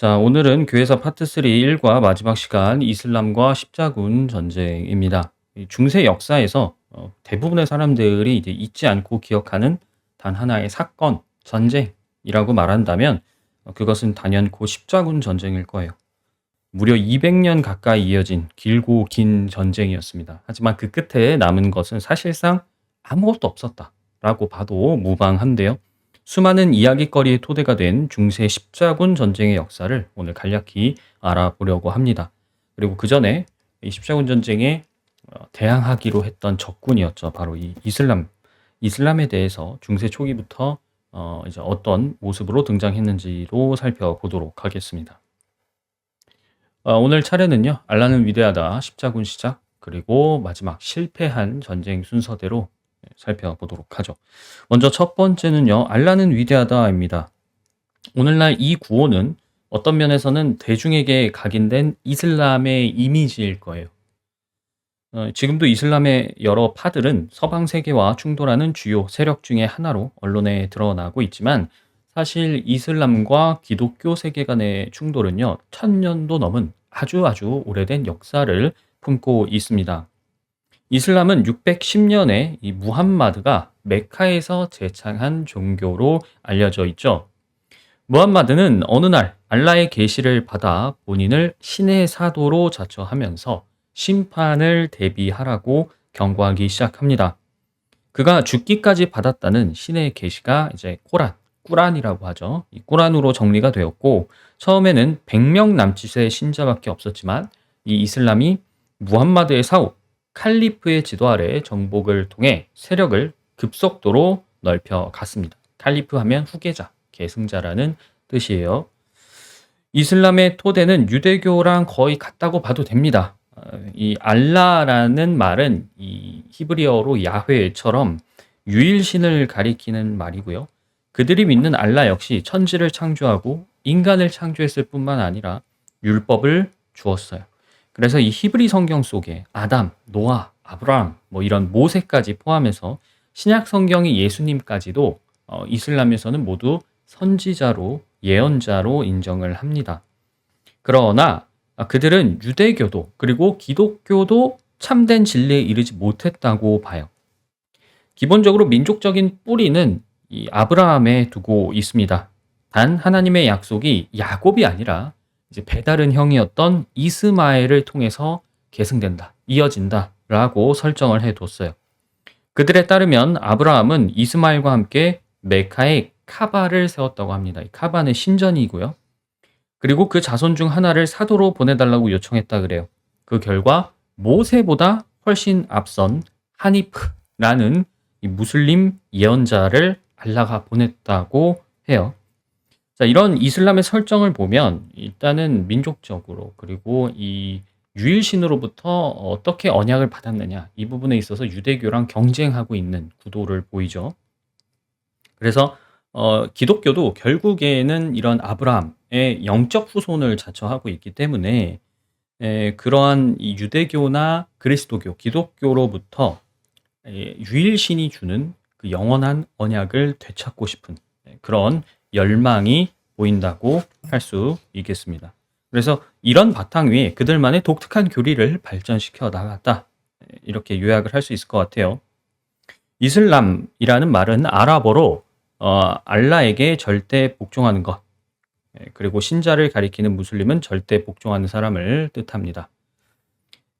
자, 오늘은 교회사 파트 3 1과 마지막 시간 이슬람과 십자군 전쟁입니다. 이 중세 역사에서 대부분의 사람들이 이제 잊지 않고 기억하는 단 하나의 사건, 전쟁이라고 말한다면 그것은 단연코 십자군 전쟁일 거예요. 무려 200년 가까이 이어진 길고 긴 전쟁이었습니다. 하지만 그 끝에 남은 것은 사실상 아무것도 없었다라고 봐도 무방한데요. 수많은 이야깃거리의 토대가 된 중세 십자군 전쟁의 역사를 오늘 간략히 알아보려고 합니다. 그리고 그 전에 이 십자군 전쟁에 대항하기로 했던 적군이었죠. 바로 이 이슬람에 대해서 중세 초기부터 이제 어떤 모습으로 등장했는지로 살펴보도록 하겠습니다. 오늘 차례는요. 알라는 위대하다 십자군 시작 그리고 마지막 실패한 전쟁 순서대로 살펴보도록 하죠. 먼저 첫 번째는요. 알라는 위대하다입니다. 오늘날 이 구호는 어떤 면에서는 대중에게 각인된 이슬람의 이미지일 거예요. 지금도 이슬람의 여러 파들은 서방 세계와 충돌하는 주요 세력 중의 하나로 언론에 드러나고 있지만 사실 이슬람과 기독교 세계 간의 충돌은요. 1000년도 넘은 아주 오래된 역사를 품고 있습니다. 이슬람은 610년에 이 무함마드가 메카에서 제창한 종교로 알려져 있죠. 무함마드는 어느 날 알라의 계시를 받아 본인을 신의 사도로 자처하면서 심판을 대비하라고 경고하기 시작합니다. 그가 죽기까지 받았다는 신의 계시가 이제 꾸란이라고 하죠. 이 꾸란으로 정리가 되었고 처음에는 100명 남짓의 신자밖에 없었지만 이 이슬람이 무함마드의 사후 칼리프의 지도 아래 정복을 통해 세력을 급속도로 넓혀 갔습니다. 칼리프 하면 후계자, 계승자라는 뜻이에요. 이슬람의 토대는 유대교랑 거의 같다고 봐도 됩니다. 이 알라라는 말은 이 히브리어로 야훼처럼 유일신을 가리키는 말이고요. 그들이 믿는 알라 역시 천지를 창조하고 인간을 창조했을 뿐만 아니라 율법을 주었어요. 그래서 이 히브리 성경 속에 아담, 노아, 아브라함, 뭐 이런 모세까지 포함해서 신약 성경의 예수님까지도 이슬람에서는 모두 선지자로 예언자로 인정을 합니다. 그러나 그들은 유대교도 그리고 기독교도 참된 진리에 이르지 못했다고 봐요. 기본적으로 민족적인 뿌리는 이 아브라함에 두고 있습니다. 단 하나님의 약속이 야곱이 아니라 이제 배다른 형이었던 이스마엘을 통해서 계승된다, 이어진다라고 설정을 해뒀어요. 그들에 따르면 아브라함은 이스마엘과 함께 메카에 카바를 세웠다고 합니다. 이 카바는 신전이고요. 그리고 그 자손 중 하나를 사도로 보내달라고 요청했다 그래요. 그 결과 모세보다 훨씬 앞선 하니프라는 이 무슬림 예언자를 알라가 보냈다고 해요. 자, 이런 이슬람의 설정을 보면 일단은 민족적으로 그리고 이 유일신으로부터 어떻게 언약을 받았느냐 이 부분에 있어서 유대교랑 경쟁하고 있는 구도를 보이죠. 그래서 기독교도 결국에는 이런 아브라함의 영적 후손을 자처하고 있기 때문에 그러한 이 유대교나 그리스도교, 기독교로부터 유일신이 주는 그 영원한 언약을 되찾고 싶은 그런 열망이 보인다고 할 수 있겠습니다. 그래서 이런 바탕 위에 그들만의 독특한 교리를 발전시켜 나갔다. 이렇게 요약을 할 수 있을 것 같아요. 이슬람이라는 말은 아랍어로 알라에게 절대 복종하는 것, 그리고 신자를 가리키는 무슬림은 절대 복종하는 사람을 뜻합니다.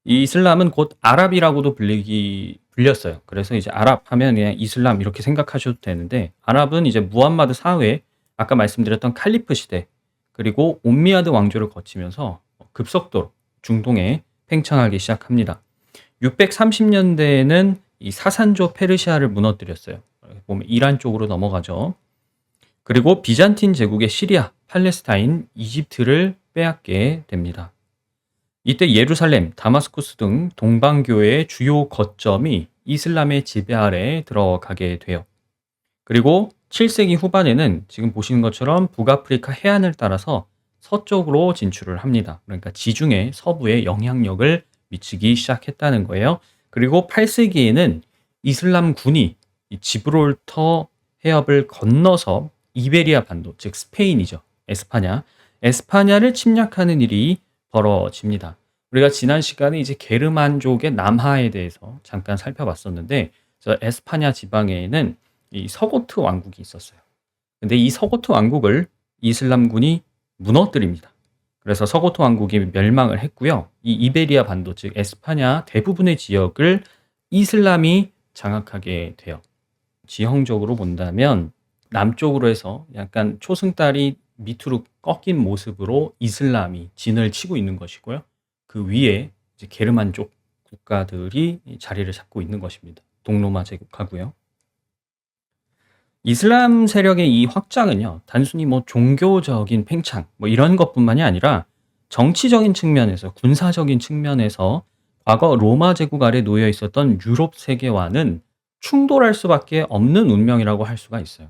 이 이슬람은 곧 아랍이라고도 불렸어요. 그래서 이제 아랍 하면 그냥 이슬람 이렇게 생각하셔도 되는데 아랍은 이제 무함마드 사후에 아까 말씀드렸던 칼리프 시대 그리고 옴미야드 왕조를 거치면서 급속도로 중동에 팽창하기 시작합니다. 630년대에는 이 사산조 페르시아를 무너뜨렸어요. 보면 이란 쪽으로 넘어가죠. 그리고 비잔틴 제국의 시리아, 팔레스타인, 이집트를 빼앗게 됩니다. 이때 예루살렘, 다마스쿠스 등 동방교회의 주요 거점이 이슬람의 지배 아래에 들어가게 돼요. 그리고 7세기 후반에는 지금 보시는 것처럼 북아프리카 해안을 따라서 서쪽으로 진출을 합니다. 그러니까 지중해 서부에 영향력을 미치기 시작했다는 거예요. 그리고 8세기에는 이슬람군이 지브롤터 해협을 건너서 이베리아 반도, 즉 스페인이죠. 에스파냐에 에스파냐를 침략하는 일이 벌어집니다. 우리가 지난 시간에 이제 게르만족의 남하에 대해서 잠깐 살펴봤었는데, 저 에스파냐 지방에는 이 서고트 왕국이 있었어요. 근데 이 서고트 왕국을 이슬람군이 무너뜨립니다. 그래서 서고트 왕국이 멸망을 했고요. 이 이베리아 반도 즉 에스파냐 대부분의 지역을 이슬람이 장악하게 돼요. 지형적으로 본다면 남쪽으로 해서 약간 초승달이 밑으로 꺾인 모습으로 이슬람이 진을 치고 있는 것이고요. 그 위에 이제 게르만족 국가들이 자리를 잡고 있는 것입니다. 동로마 제국하고요. 이슬람 세력의 이 확장은요, 단순히 뭐 종교적인 팽창, 뭐 이런 것뿐만이 아니라 정치적인 측면에서, 군사적인 측면에서 과거 로마 제국 아래 놓여 있었던 유럽 세계와는 충돌할 수밖에 없는 운명이라고 할 수가 있어요.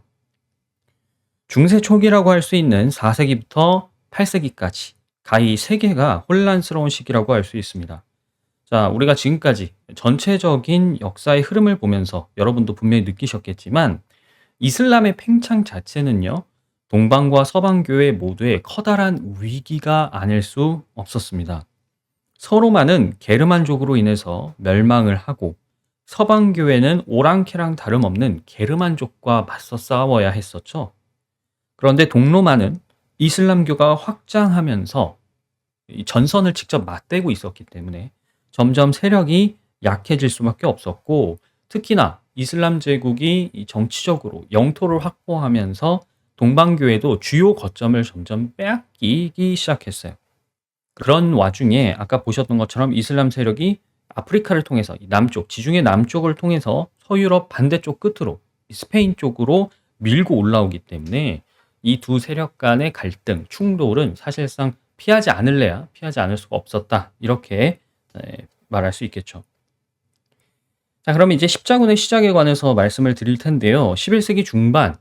중세 초기라고 할 수 있는 4세기부터 8세기까지 가히 세계가 혼란스러운 시기라고 할 수 있습니다. 자, 우리가 지금까지 전체적인 역사의 흐름을 보면서 여러분도 분명히 느끼셨겠지만 이슬람의 팽창 자체는요, 동방과 서방 교회 모두의 커다란 위기가 아닐 수 없었습니다. 서로만은 게르만족으로 인해서 멸망을 하고 서방 교회는 오랑캐랑 다름없는 게르만족과 맞서 싸워야 했었죠. 그런데 동로마는 이슬람교가 확장하면서 이 전선을 직접 맞대고 있었기 때문에 점점 세력이 약해질 수밖에 없었고, 특히나 이슬람 제국이 이 정치적으로 영토를 확보하면서 동방교회도 주요 거점을 점점 빼앗기기 시작했어요. 그런 와중에 아까 보셨던 것처럼 이슬람 세력이 아프리카를 통해서 이 남쪽, 지중해 남쪽을 통해서 서유럽 반대쪽 끝으로 이 스페인 쪽으로 밀고 올라오기 때문에 이 두 세력 간의 갈등, 충돌은 사실상 피하지 않을래야 피하지 않을 수가 없었다. 이렇게 말할 수 있겠죠. 자, 그럼 이제 십자군의 시작에 관해서 말씀을 드릴 텐데요. 11세기 중반,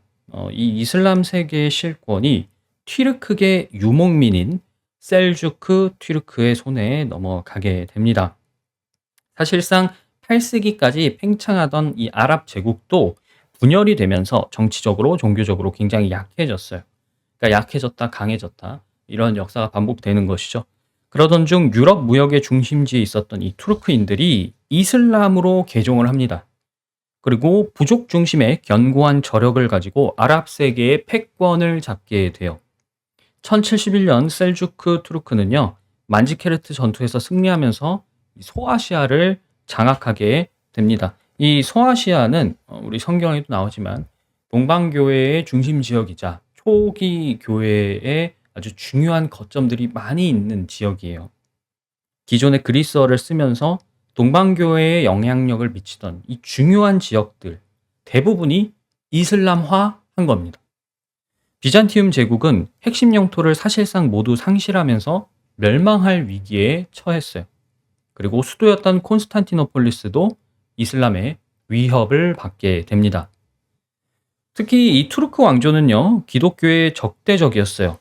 이 이슬람 세계의 실권이 튀르크계 유목민인 셀주크 튀르크의 손에 넘어가게 됩니다. 사실상 8세기까지 팽창하던 이 아랍 제국도 분열이 되면서 정치적으로, 종교적으로 굉장히 약해졌어요. 그러니까 약해졌다, 강해졌다. 이런 역사가 반복되는 것이죠. 그러던 중 유럽 무역의 중심지에 있었던 이 투르크인들이 이슬람으로 개종을 합니다. 그리고 부족 중심의 견고한 저력을 가지고 아랍 세계의 패권을 잡게 돼요. 1071년 셀주크 투르크는요, 만지케르트 전투에서 승리하면서 소아시아를 장악하게 됩니다. 이 소아시아는 우리 성경에도 나오지만 동방교회의 중심 지역이자 초기 교회의 아주 중요한 거점들이 많이 있는 지역이에요. 기존의 그리스어를 쓰면서 동방교회에 영향력을 미치던 이 중요한 지역들 대부분이 이슬람화한 겁니다. 비잔티움 제국은 핵심 영토를 사실상 모두 상실하면서 멸망할 위기에 처했어요. 그리고 수도였던 콘스탄티노폴리스도 이슬람의 위협을 받게 됩니다. 특히 이 투르크 왕조는요, 기독교의 적대적이었어요.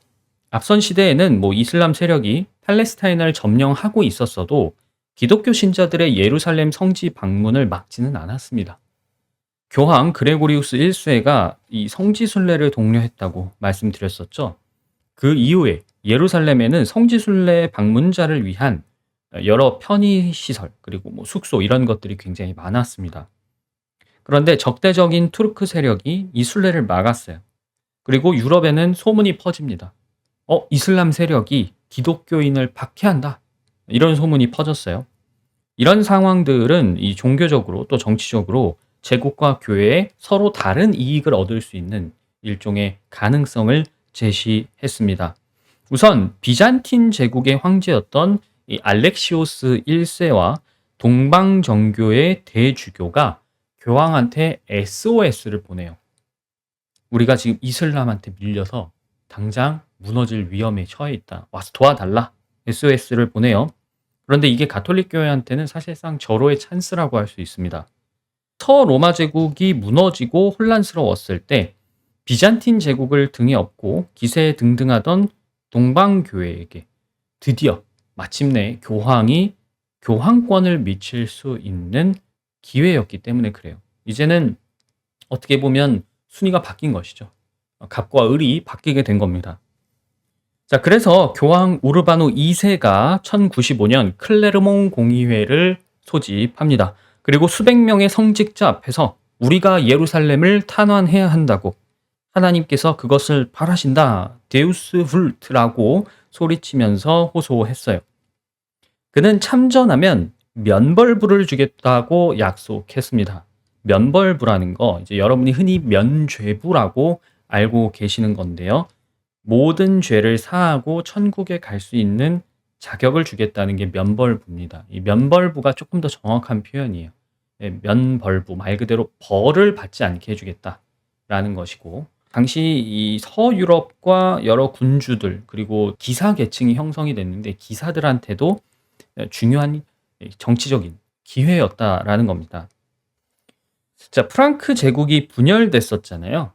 앞선 시대에는 뭐 이슬람 세력이 팔레스타인을 점령하고 있었어도 기독교 신자들의 예루살렘 성지 방문을 막지는 않았습니다. 교황 그레고리우스 1세가 이 성지 순례를 독려했다고 말씀드렸었죠. 그 이후에 예루살렘에는 성지 순례 방문자를 위한 여러 편의 시설, 그리고 뭐 숙소 이런 것들이 굉장히 많았습니다. 그런데 적대적인 투르크 세력이 이 순례를 막았어요. 그리고 유럽에는 소문이 퍼집니다. 이슬람 세력이 기독교인을 박해한다. 이런 소문이 퍼졌어요. 이런 상황들은 이 종교적으로 또 정치적으로 제국과 교회에 서로 다른 이익을 얻을 수 있는 일종의 가능성을 제시했습니다. 우선 비잔틴 제국의 황제였던 이 알렉시오스 1세와 동방 정교의 대주교가 교황한테 SOS를 보내요. 우리가 지금 이슬람한테 밀려서 당장 무너질 위험에 처해 있다. 와서 도와달라. SOS를 보내요. 그런데 이게 가톨릭 교회한테는 사실상 절호의 찬스라고 할 수 있습니다. 서로마 제국이 무너지고 혼란스러웠을 때 비잔틴 제국을 등에 업고 기세등등하던 동방교회에게 드디어 마침내 교황이 교황권을 미칠 수 있는 기회였기 때문에 그래요. 이제는 어떻게 보면 순위가 바뀐 것이죠. 갑과 을이 바뀌게 된 겁니다. 자, 그래서 교황 우르바노 2세가 1095년 클레르몽 공의회를 소집합니다. 그리고 수백 명의 성직자 앞에서 우리가 예루살렘을 탄환해야 한다고, 하나님께서 그것을 바라신다, 데우스 불트라고 소리치면서 호소했어요. 그는 참전하면 면벌부를 주겠다고 약속했습니다. 면벌부라는 거 이제 여러분이 흔히 면죄부라고 알고 계시는 건데요. 모든 죄를 사하고 천국에 갈 수 있는 자격을 주겠다는 게 면벌부입니다. 이 면벌부가 조금 더 정확한 표현이에요. 예, 면벌부, 말 그대로 벌을 받지 않게 해주겠다라는 것이고, 당시 이 서유럽과 여러 군주들 그리고 기사 계층이 형성이 됐는데 기사들한테도 중요한 정치적인 기회였다라는 겁니다. 자, 프랑크 제국이 분열됐었잖아요.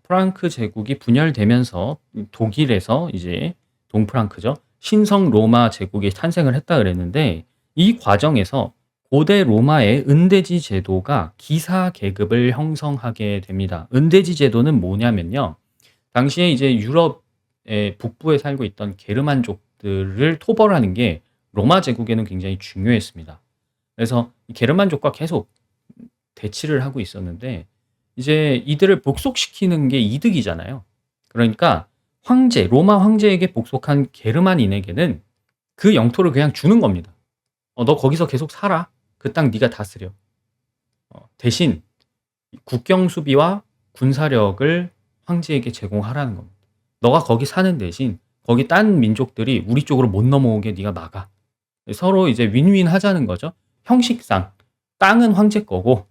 프랑크 제국이 분열되면서 독일에서 이제 동프랑크죠. 신성 로마 제국이 탄생을 했다 그랬는데, 이 과정에서 고대 로마의 은대지 제도가 기사 계급을 형성하게 됩니다. 은대지 제도는 뭐냐면요. 당시에 이제 유럽의 북부에 살고 있던 게르만족들을 토벌하는 게 로마 제국에는 굉장히 중요했습니다. 그래서 이 게르만족과 계속 대치를 하고 있었는데, 이제 이들을 복속시키는 게 이득이잖아요. 그러니까 황제, 로마 황제에게 복속한 게르만인에게는 그 영토를 그냥 주는 겁니다. 너 거기서 계속 살아. 그 땅 네가 다스려. 대신 국경 수비와 군사력을 황제에게 제공하라는 겁니다. 너가 거기 사는 대신 거기 딴 민족들이 우리 쪽으로 못 넘어오게 네가 막아. 서로 이제 윈윈 하자는 거죠. 형식상 땅은 황제 거고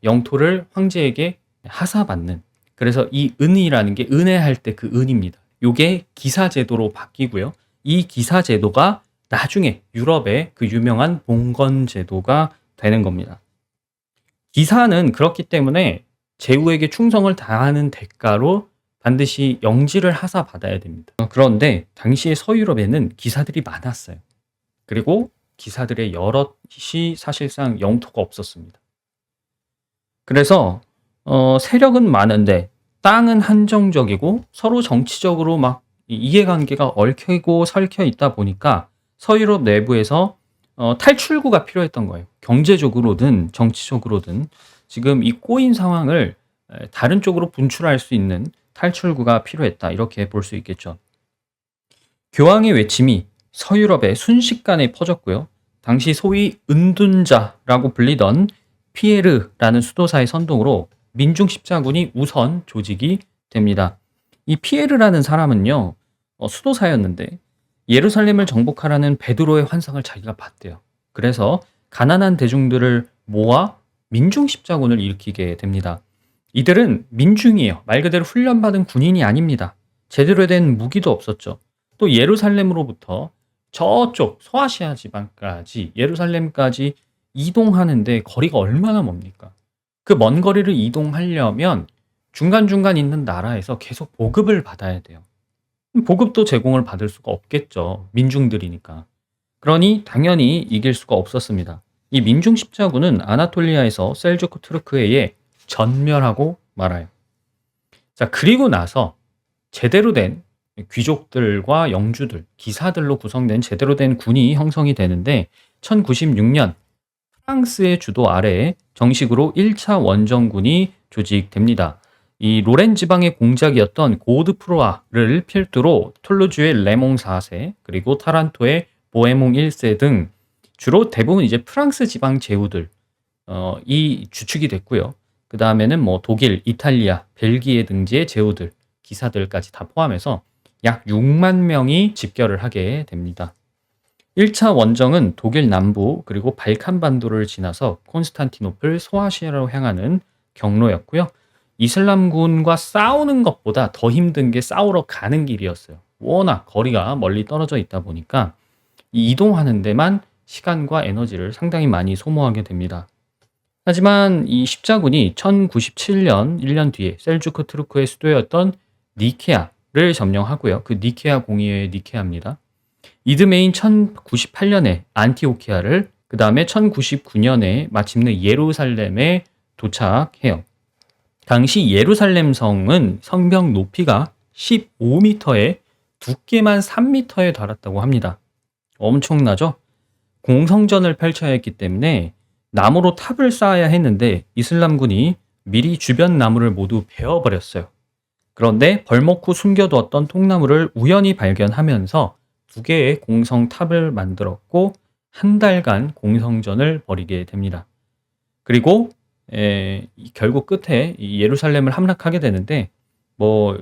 영토를 황제에게 하사받는. 그래서 이 은이라는 게 은혜할 때 그 은입니다. 요게 기사제도로 바뀌고요. 이 기사제도가 나중에 유럽의 그 유명한 봉건제도가 되는 겁니다. 기사는 그렇기 때문에 제후에게 충성을 다하는 대가로 반드시 영지를 하사받아야 됩니다. 그런데 당시의 서유럽에는 기사들이 많았어요. 그리고 기사들의 여럿이 사실상 영토가 없었습니다. 그래서 세력은 많은데 땅은 한정적이고 서로 정치적으로 막 이해관계가 얽히고 설켜 있다 보니까 서유럽 내부에서 탈출구가 필요했던 거예요. 경제적으로든 정치적으로든 지금 이 꼬인 상황을 다른 쪽으로 분출할 수 있는 탈출구가 필요했다, 이렇게 볼 수 있겠죠. 교황의 외침이 서유럽에 순식간에 퍼졌고요. 당시 소위 은둔자라고 불리던 피에르라는 수도사의 선동으로 민중 십자군이 우선 조직이 됩니다. 이 피에르라는 사람은요, 수도사였는데 예루살렘을 정복하라는 베드로의 환상을 자기가 봤대요. 그래서 가난한 대중들을 모아 민중 십자군을 일으키게 됩니다. 이들은 민중이에요. 말 그대로 훈련받은 군인이 아닙니다. 제대로 된 무기도 없었죠. 또 예루살렘으로부터 저쪽 소아시아 지방까지, 예루살렘까지 이동하는데 거리가 얼마나 멉니까? 그 먼 거리를 이동하려면 중간중간 있는 나라에서 계속 보급을 받아야 돼요. 보급도 제공을 받을 수가 없겠죠. 민중들이니까. 그러니 당연히 이길 수가 없었습니다. 이 민중 십자군은 아나톨리아에서 셀주크 투르크에 의해 전멸하고 말아요. 자, 그리고 나서 제대로 된 귀족들과 영주들, 기사들로 구성된 제대로 된 군이 형성이 되는데, 1096년 프랑스의 주도 아래에 정식으로 1차 원정군이 조직됩니다. 이 로렌 지방의 공작이었던 고드프로아를 필두로 툴루즈의 레몽 4세, 그리고 타란토의 보에몽 1세 등 주로 대부분 이제 프랑스 지방 제후들 이 주축이 됐고요. 그 다음에는 뭐 독일, 이탈리아, 벨기에 등지의 제후들, 기사들까지 다 포함해서 약 6만 명이 집결을 하게 됩니다. 1차 원정은 독일 남부 그리고 발칸 반도를 지나서 콘스탄티노플, 소아시아로 향하는 경로였고요. 이슬람군과 싸우는 것보다 더 힘든 게 싸우러 가는 길이었어요. 워낙 거리가 멀리 떨어져 있다 보니까 이동하는 데만 시간과 에너지를 상당히 많이 소모하게 됩니다. 하지만 이 십자군이 1097년 1년 뒤에 셀주크 투르크의 수도였던 니케아를 점령하고요. 그 니케아 공의회의 니케아입니다. 이듬해인 1098년에 안티오키아를, 그 다음에 1099년에 마침내 예루살렘에 도착해요. 당시 예루살렘 성은 성벽 높이가 15m에 두께만 3m에 달했다고 합니다. 엄청나죠? 공성전을 펼쳐야 했기 때문에 나무로 탑을 쌓아야 했는데 이슬람군이 미리 주변 나무를 모두 베어버렸어요. 그런데 벌목 후 숨겨두었던 통나무를 우연히 발견하면서 두 개의 공성탑을 만들었고 한 달간 공성전을 벌이게 됩니다. 그리고 결국 끝에 이 예루살렘을 함락하게 되는데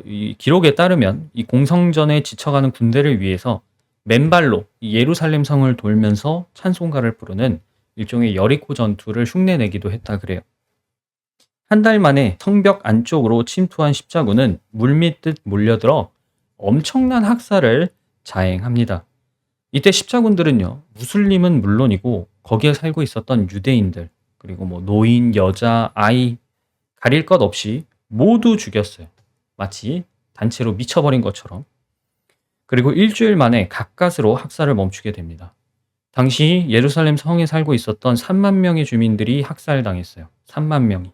이 기록에 따르면 이 공성전에 지쳐가는 군대를 위해서 맨발로 이 예루살렘 성을 돌면서 찬송가를 부르는 일종의 여리고 전투를 흉내내기도 했다 그래요. 한 달 만에 성벽 안쪽으로 침투한 십자군은 물밀듯 몰려들어 엄청난 학살을 자행합니다. 이때 십자군들은요, 무슬림은 물론이고 거기에 살고 있었던 유대인들, 그리고 노인, 여자, 아이 가릴 것 없이 모두 죽였어요. 마치 단체로 미쳐버린 것처럼. 그리고 일주일 만에 가까스로 학살을 멈추게 됩니다. 당시 예루살렘 성에 살고 있었던 3만 명의 주민들이 학살당했어요. 3만 명이.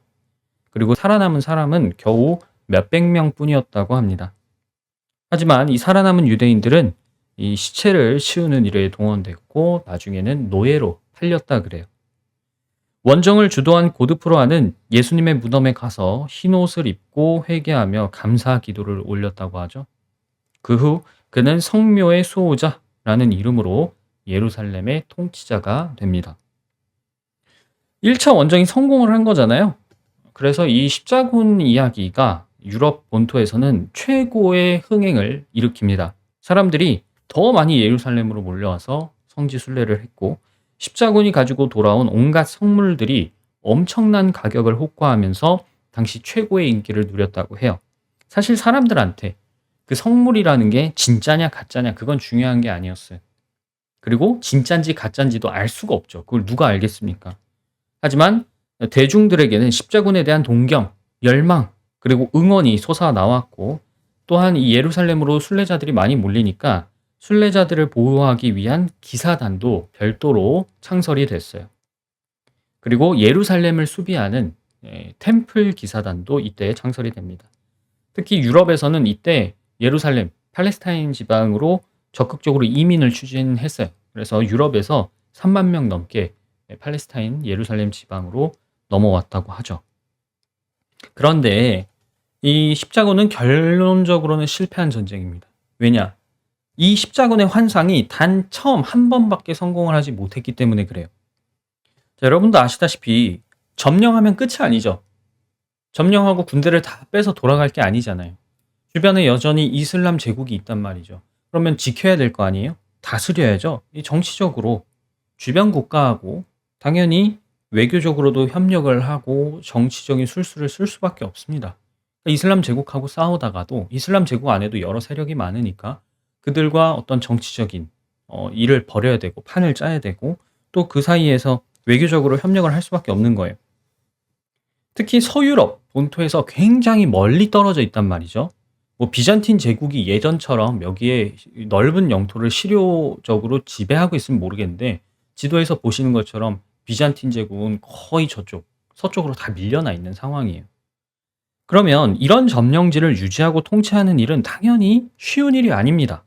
그리고 살아남은 사람은 겨우 몇백 명뿐이었다고 합니다. 하지만 이 살아남은 유대인들은 이 시체를 치우는 일에 동원됐고 나중에는 노예로 팔렸다 그래요. 원정을 주도한 고드프로아는 예수님의 무덤에 가서 흰 옷을 입고 회개하며 감사 기도를 올렸다고 하죠. 그 후 그는 성묘의 수호자라는 이름으로 예루살렘의 통치자가 됩니다. 1차 원정이 성공을 한 거잖아요. 그래서 이 십자군 이야기가 유럽 본토에서는 최고의 흥행을 일으킵니다. 사람들이 더 많이 예루살렘으로 몰려와서 성지 순례를 했고 십자군이 가지고 돌아온 온갖 성물들이 엄청난 가격을 호가하면서 당시 최고의 인기를 누렸다고 해요. 사실 사람들한테 그 성물이라는 게 진짜냐 가짜냐 그건 중요한 게 아니었어요. 그리고 진짠지 가짠지도 알 수가 없죠. 그걸 누가 알겠습니까? 하지만 대중들에게는 십자군에 대한 동경, 열망, 그리고 응원이 솟아나왔고 또한 이 예루살렘으로 순례자들이 많이 몰리니까 순례자들을 보호하기 위한 기사단도 별도로 창설이 됐어요. 그리고 예루살렘을 수비하는 템플 기사단도 이때 창설이 됩니다. 특히 유럽에서는 이때 예루살렘, 팔레스타인 지방으로 적극적으로 이민을 추진했어요. 그래서 유럽에서 3만 명 넘게 팔레스타인 예루살렘 지방으로 넘어왔다고 하죠. 그런데 이 십자군은 결론적으로는 실패한 전쟁입니다. 왜냐? 이 십자군의 환상이 단 처음 한 번밖에 성공을 하지 못했기 때문에 그래요. 자, 여러분도 아시다시피 점령하면 끝이 아니죠. 점령하고 군대를 다 빼서 돌아갈 게 아니잖아요. 주변에 여전히 이슬람 제국이 있단 말이죠. 그러면 지켜야 될 거 아니에요? 다스려야죠. 이 정치적으로 주변 국가하고 당연히 외교적으로도 협력을 하고 정치적인 술수를 쓸 수밖에 없습니다. 이슬람 제국하고 싸우다가도 이슬람 제국 안에도 여러 세력이 많으니까 그들과 어떤 정치적인 일을 벌여야 되고 판을 짜야 되고 또 그 사이에서 외교적으로 협력을 할 수밖에 없는 거예요. 특히 서유럽 본토에서 굉장히 멀리 떨어져 있단 말이죠. 비잔틴 제국이 예전처럼 여기에 넓은 영토를 실효적으로 지배하고 있으면 모르겠는데 지도에서 보시는 것처럼 비잔틴 제국은 거의 서쪽으로 다 밀려나 있는 상황이에요. 그러면 이런 점령지를 유지하고 통치하는 일은 당연히 쉬운 일이 아닙니다.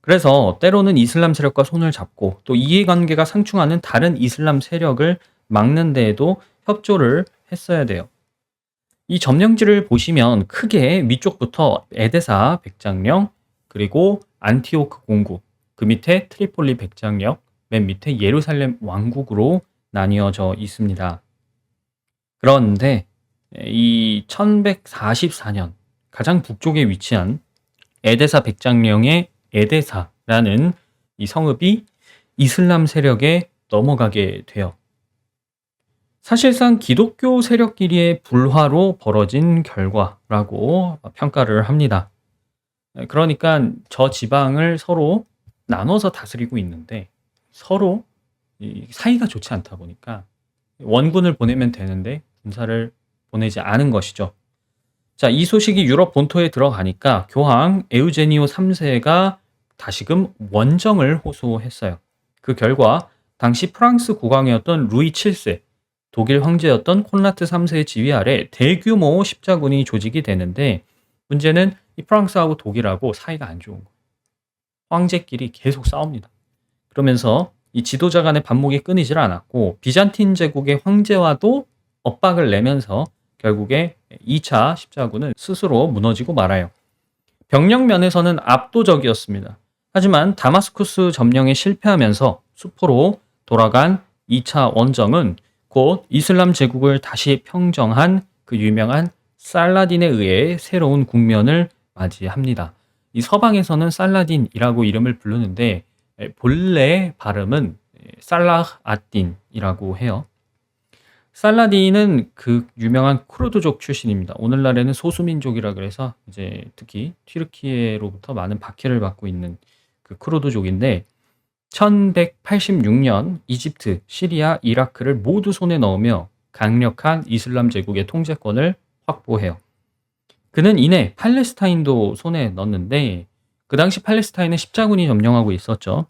그래서 때로는 이슬람 세력과 손을 잡고 또 이해관계가 상충하는 다른 이슬람 세력을 막는 데에도 협조를 했어야 돼요. 이 점령지를 보시면 크게 위쪽부터 에데사 백장령, 그리고 안티오크 공국, 그 밑에 트리폴리 백장령, 맨 밑에 예루살렘 왕국으로 나뉘어져 있습니다. 그런데 이 1144년 가장 북쪽에 위치한 에데사 백장령의 에데사라는 이 성읍이 이슬람 세력에 넘어가게 돼요. 사실상 기독교 세력끼리의 불화로 벌어진 결과라고 평가를 합니다. 그러니까 저 지방을 서로 나눠서 다스리고 있는데 서로 사이가 좋지 않다 보니까 원군을 보내면 되는데 군사를 보내지 않은 것이죠. 자, 이 소식이 유럽 본토에 들어가니까 교황 에우제니오 3세가 다시금 원정을 호소했어요. 그 결과 당시 프랑스 국왕이었던 루이 7세, 독일 황제였던 콘라트 3세의 지휘 아래 대규모 십자군이 조직이 되는데 문제는 이 프랑스하고 독일하고 사이가 안 좋은 거예요. 황제끼리 계속 싸웁니다. 그러면서 이 지도자 간의 반목이 끊이질 않았고 비잔틴 제국의 황제와도 엇박을 내면서 결국에 2차 십자군은 스스로 무너지고 말아요. 병력 면에서는 압도적이었습니다. 하지만 다마스쿠스 점령에 실패하면서 수포로 돌아간 2차 원정은 곧 이슬람 제국을 다시 평정한 그 유명한 살라딘에 의해 새로운 국면을 맞이합니다. 이 서방에서는 살라딘이라고 이름을 부르는데 본래 발음은 살라흐 아딘이라고 해요. 살라딘은 그 유명한 쿠르드족 출신입니다. 오늘날에는 소수민족이라 그래서 이제 특히 튀르키예로부터 많은 박해를 받고 있는 그 쿠르드족인데 1186년 이집트, 시리아, 이라크를 모두 손에 넣으며 강력한 이슬람 제국의 통제권을 확보해요. 그는 이내 팔레스타인도 손에 넣었는데 그 당시 팔레스타인은 십자군이 점령하고 있었죠.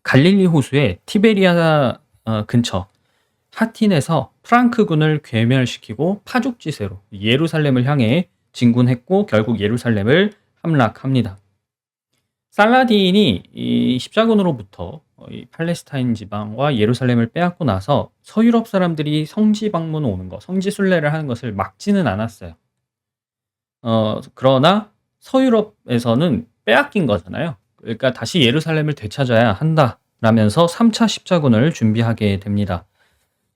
갈릴리 호수의 티베리아 근처 하틴에서 프랑크군을 괴멸시키고 파죽지세로 예루살렘을 향해 진군했고 결국 예루살렘을 함락합니다. 살라딘이 이 십자군으로부터 이 팔레스타인 지방과 예루살렘을 빼앗고 나서 서유럽 사람들이 성지 방문 오는 거, 성지 순례를 하는 것을 막지는 않았어요. 그러나 서유럽에서는 빼앗긴 거잖아요. 그러니까 다시 예루살렘을 되찾아야 한다라면서 3차 십자군을 준비하게 됩니다.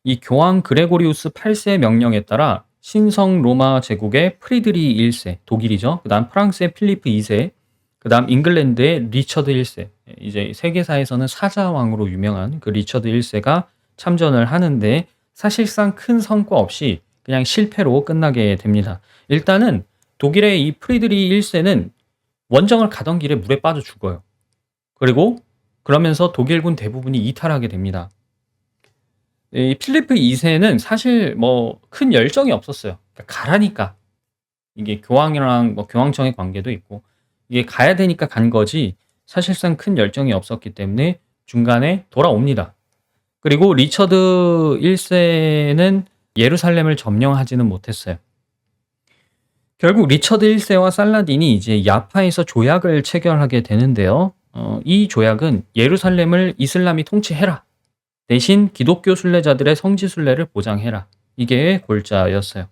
이 교황 그레고리우스 8세의 명령에 따라 신성 로마 제국의 프리드리 1세, 독일이죠. 그다음 프랑스의 필리프 2세, 그다음 잉글랜드의 리처드 1세. 이제 세계사에서는 사자왕으로 유명한 그 리처드 1세가 참전을 하는데 사실상 큰 성과 없이 그냥 실패로 끝나게 됩니다. 일단은 독일의 이 프리드리 1세는 원정을 가던 길에 물에 빠져 죽어요. 그리고 그러면서 독일군 대부분이 이탈하게 됩니다. 이 필리프 2세는 사실 뭐 큰 열정이 없었어요. 그러니까 가라니까. 이게 교황이랑 뭐 교황청의 관계도 있고 이게 가야 되니까 간 거지 사실상 큰 열정이 없었기 때문에 중간에 돌아옵니다. 그리고 리처드 1세는 예루살렘을 점령하지는 못했어요. 결국 리처드 1세와 살라딘이 이제 야파에서 조약을 체결하게 되는데요. 이 조약은 예루살렘을 이슬람이 통치해라. 대신 기독교 순례자들의 성지 순례를 보장해라. 이게 골자였어요.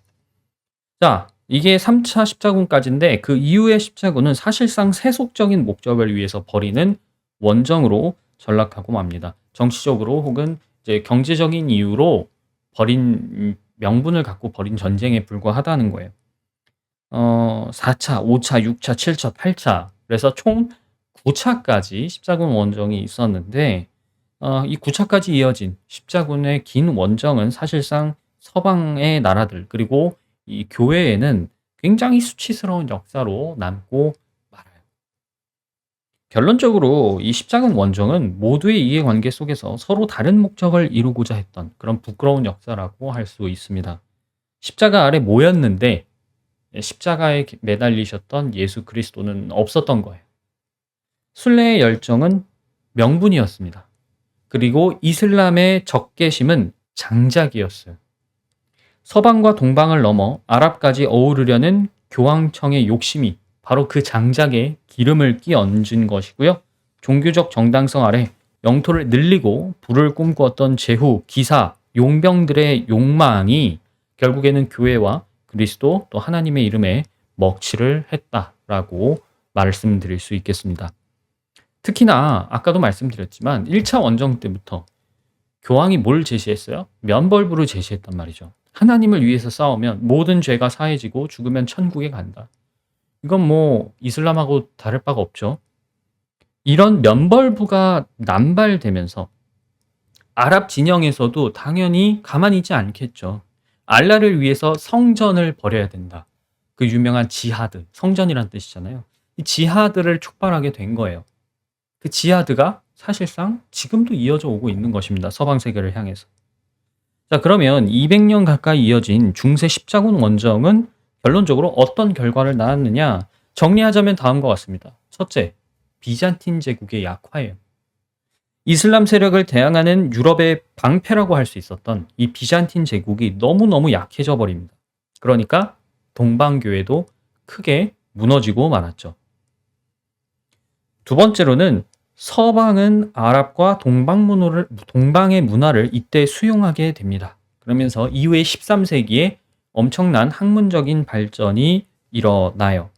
자, 이게 3차 십자군까지인데 그 이후의 십자군은 사실상 세속적인 목적을 위해서 벌이는 원정으로 전락하고 맙니다. 정치적으로 혹은 이제 경제적인 이유로 벌인 명분을 갖고 벌인 전쟁에 불과하다는 거예요. 4차, 5차, 6차, 7차, 8차 그래서 총 9차까지 십자군 원정이 있었는데 이 9차까지 이어진 십자군의 긴 원정은 사실상 서방의 나라들 그리고 이 교회에는 굉장히 수치스러운 역사로 남고 말아요. 결론적으로 이 십자군 원정은 모두의 이해관계 속에서 서로 다른 목적을 이루고자 했던 그런 부끄러운 역사라고 할 수 있습니다. 십자가 아래 모였는데 십자가에 매달리셨던 예수 그리스도는 없었던 거예요. 순례의 열정은 명분이었습니다. 그리고 이슬람의 적개심은 장작이었어요. 서방과 동방을 넘어 아랍까지 어우르려는 교황청의 욕심이 바로 그 장작에 기름을 끼얹은 것이고요. 종교적 정당성 아래 영토를 늘리고 부를 꿈꾸었던 제후, 기사, 용병들의 욕망이 결국에는 교회와 그리스도 또 하나님의 이름에 먹칠을 했다라고 말씀드릴 수 있겠습니다. 특히나 아까도 말씀드렸지만 1차 원정 때부터 교황이 뭘 제시했어요? 면벌부를 제시했단 말이죠. 하나님을 위해서 싸우면 모든 죄가 사해지고 죽으면 천국에 간다. 이건 뭐 이슬람하고 다를 바가 없죠. 이런 면벌부가 남발되면서 아랍 진영에서도 당연히 가만히 있지 않겠죠. 알라를 위해서 성전을 버려야 된다. 그 유명한 지하드, 성전이란 뜻이잖아요. 이 지하드를 촉발하게 된 거예요. 그 지하드가 사실상 지금도 이어져 오고 있는 것입니다. 서방 세계를 향해서. 자, 그러면 200년 가까이 이어진 중세 십자군 원정은 결론적으로 어떤 결과를 낳았느냐? 정리하자면 다음과 같습니다. 첫째, 비잔틴 제국의 약화예요. 이슬람 세력을 대항하는 유럽의 방패라고 할 수 있었던 이 비잔틴 제국이 너무너무 약해져 버립니다. 그러니까 동방교회도 크게 무너지고 말았죠. 두 번째로는 서방은 아랍과 동방의 문화를 이때 수용하게 됩니다. 그러면서 이후에 13세기에 엄청난 학문적인 발전이 일어나요.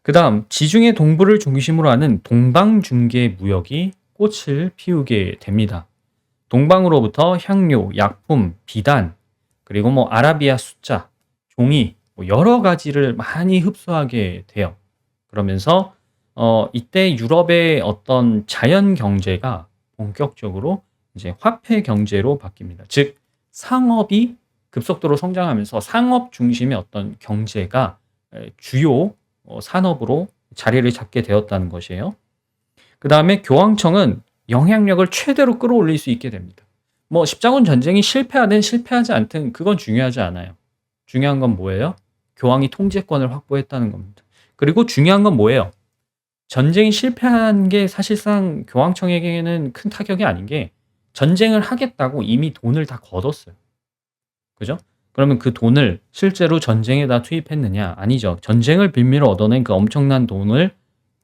그 다음 지중해 동부를 중심으로 하는 동방중개 무역이 꽃을 피우게 됩니다. 동방으로부터 향료, 약품, 비단, 그리고 아라비아 숫자, 종이 여러 가지를 많이 흡수하게 돼요. 그러면서 이때 유럽의 어떤 자연 경제가 본격적으로 이제 화폐 경제로 바뀝니다. 즉 상업이 급속도로 성장하면서 상업 중심의 어떤 경제가 주요 산업으로 자리를 잡게 되었다는 것이에요. 그 다음에 교황청은 영향력을 최대로 끌어올릴 수 있게 됩니다. 십자군 전쟁이 실패하든 실패하지 않든 그건 중요하지 않아요. 중요한 건 뭐예요? 교황이 통제권을 확보했다는 겁니다. 그리고 중요한 건 뭐예요? 전쟁이 실패한 게 사실상 교황청에게는 큰 타격이 아닌 게 전쟁을 하겠다고 이미 돈을 다 걷었어요. 그죠? 그러면 그 돈을 실제로 전쟁에다 투입했느냐? 아니죠. 전쟁을 빌미로 얻어낸 그 엄청난 돈을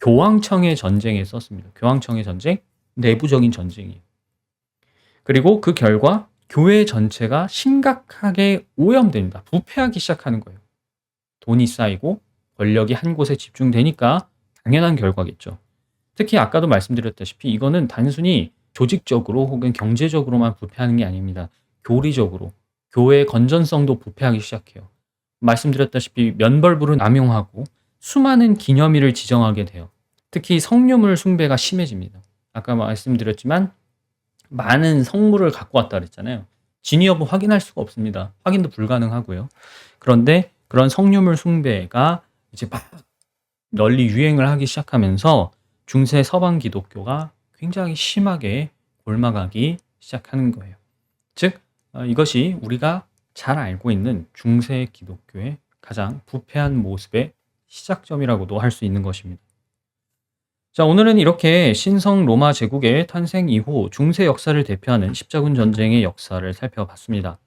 교황청의 전쟁에 썼습니다. 교황청의 전쟁, 내부적인 전쟁이에요. 그리고 그 결과 교회 전체가 심각하게 오염됩니다. 부패하기 시작하는 거예요. 돈이 쌓이고 권력이 한 곳에 집중되니까 당연한 결과겠죠. 특히 아까도 말씀드렸다시피 이거는 단순히 조직적으로 혹은 경제적으로만 부패하는 게 아닙니다. 교리적으로 교회의 건전성도 부패하기 시작해요. 말씀드렸다시피 면벌부를 남용하고 수많은 기념일을 지정하게 돼요. 특히 성유물 숭배가 심해집니다. 아까 말씀드렸지만 많은 성물을 갖고 왔다 그랬잖아요. 진위 여부 확인할 수가 없습니다. 확인도 불가능하고요. 그런데 그런 성유물 숭배가 이제 막 널리 유행을 하기 시작하면서 중세 서방 기독교가 굉장히 심하게 곪아가기 시작하는 거예요. 즉 이것이 우리가 잘 알고 있는 중세 기독교의 가장 부패한 모습의 시작점이라고도 할 수 있는 것입니다. 자, 오늘은 이렇게 신성 로마 제국의 탄생 이후 중세 역사를 대표하는 십자군 전쟁의 역사를 살펴봤습니다.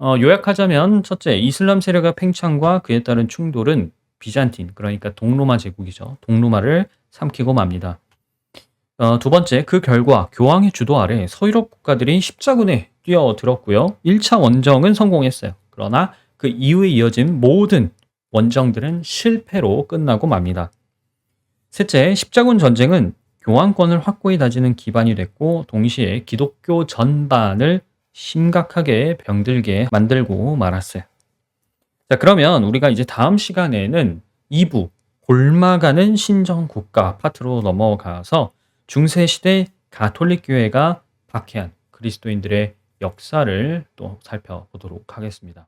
요약하자면 첫째, 이슬람 세력의 팽창과 그에 따른 충돌은 비잔틴, 그러니까 동로마 제국이죠. 동로마를 삼키고 맙니다. 두 번째, 그 결과 교황의 주도 아래 서유럽 국가들이 십자군에 뛰어들었고요. 1차 원정은 성공했어요. 그러나 그 이후에 이어진 모든 원정들은 실패로 끝나고 맙니다. 셋째, 십자군 전쟁은 교황권을 확고히 다지는 기반이 됐고 동시에 기독교 전반을 심각하게 병들게 만들고 말았어요. 자, 그러면 우리가 이제 다음 시간에는 2부 곪아가는 신정국가 파트로 넘어가서 중세시대 가톨릭 교회가 박해한 그리스도인들의 역사를 또 살펴보도록 하겠습니다.